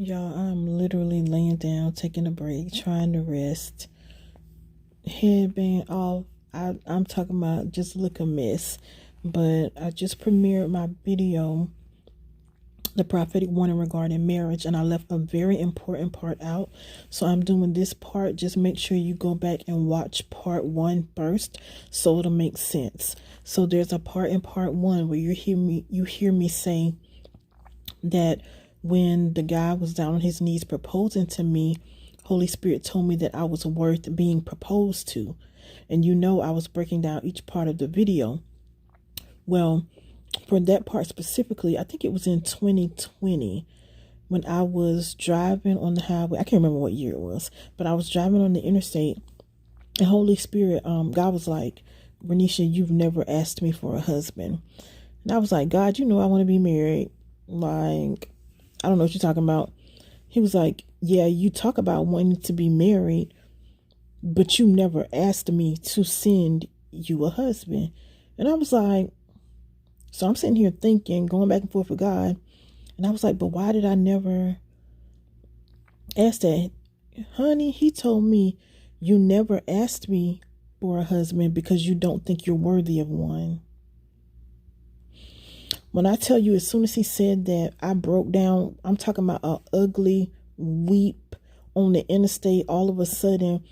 Y'all, I'm literally laying down, taking a break, trying to rest. Headband off. I'm talking about just look a mess. But I just premiered my video, the prophetic warning regarding marriage, and I left a very important part out. So I'm doing this part. Just make sure you go back and watch part 1 first so it'll make sense. So there's a part in part 1 where you hear me say that when the guy was down on his knees proposing to me, Holy Spirit told me that I was worth being proposed to. And I was breaking down each part of the video. Well, for that part specifically, I think it was in 2020 when I was driving on the highway. I can't remember what year it was, but I was driving on the interstate, and Holy Spirit, God was like, Renisha, you've never asked me for a husband. And I was like, God, I want to be married. Like, I don't know what you're talking about. He was like, yeah, you talk about wanting to be married, but you never asked me to send you a husband. And I was like, so I'm sitting here thinking, going back and forth with God. And I was like, but why did I never ask that? Honey, he told me you never asked me for a husband because you don't think you're worthy of one. When I tell you, as soon as he said that, I broke down. I'm talking about an ugly weep on the interstate. All of a sudden,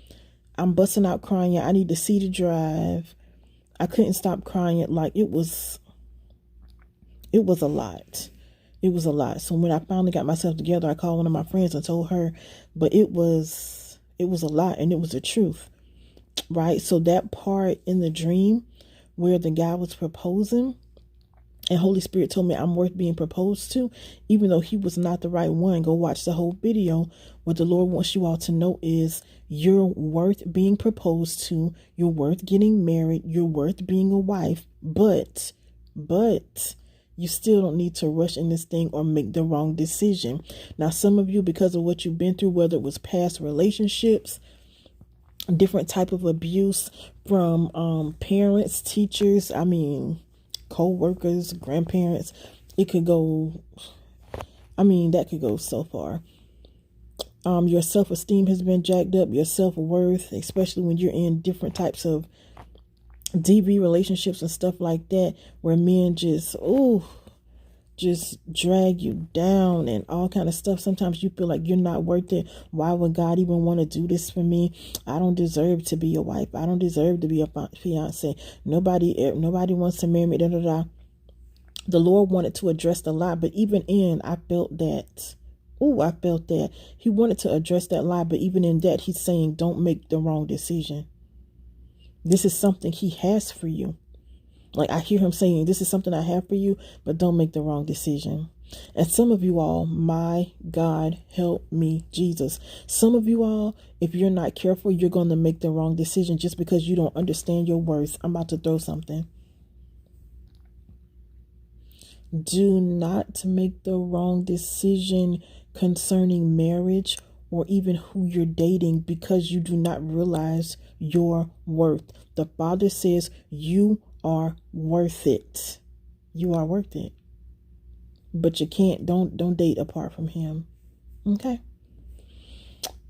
I'm busting out crying. I need to see the drive. I couldn't stop crying. Like, it was a lot. It was a lot. So when I finally got myself together, I called one of my friends and told her, but it was a lot, and it was the truth, right? So that part in the dream where the guy was proposing, and Holy Spirit told me I'm worth being proposed to, even though he was not the right one. Go watch the whole video. What the Lord wants you all to know is you're worth being proposed to. You're worth getting married. You're worth being a wife. But you still don't need to rush in this thing or make the wrong decision. Now, some of you, because of what you've been through, whether it was past relationships, different type of abuse from parents, teachers, co-workers, grandparents, that could go so far. Your self-esteem has been jacked up, your self-worth, especially when you're in different types of DV relationships and stuff like that, where men just drag you down and all kind of stuff. Sometimes you feel like you're not worth it. Why would God even want to do this for me? I don't deserve to be a wife. I don't deserve to be a fiance. Nobody wants to marry me. The Lord wanted to address the lie, but even in, I felt that. He wanted to address that lie, but even in that, he's saying, don't make the wrong decision. This is something he has for you. Like, I hear him saying, this is something I have for you, but don't make the wrong decision. And some of you all, my God, help me, Jesus. Some of you all, if you're not careful, you're going to make the wrong decision just because you don't understand your worth. I'm about to throw something. Do not make the wrong decision concerning marriage or even who you're dating because you do not realize your worth. The Father says you are worth it. You are worth it. But don't date apart from him. Okay?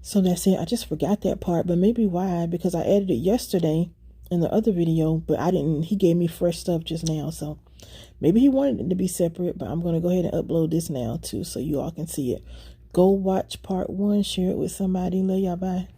So that's it. I just forgot that part, but maybe why? Because I added it yesterday in the other video, but he gave me fresh stuff just now. So maybe he wanted it to be separate, but I'm going to go ahead and upload this now too so you all can see it. Go watch part 1, share it with somebody. Love y'all. Bye.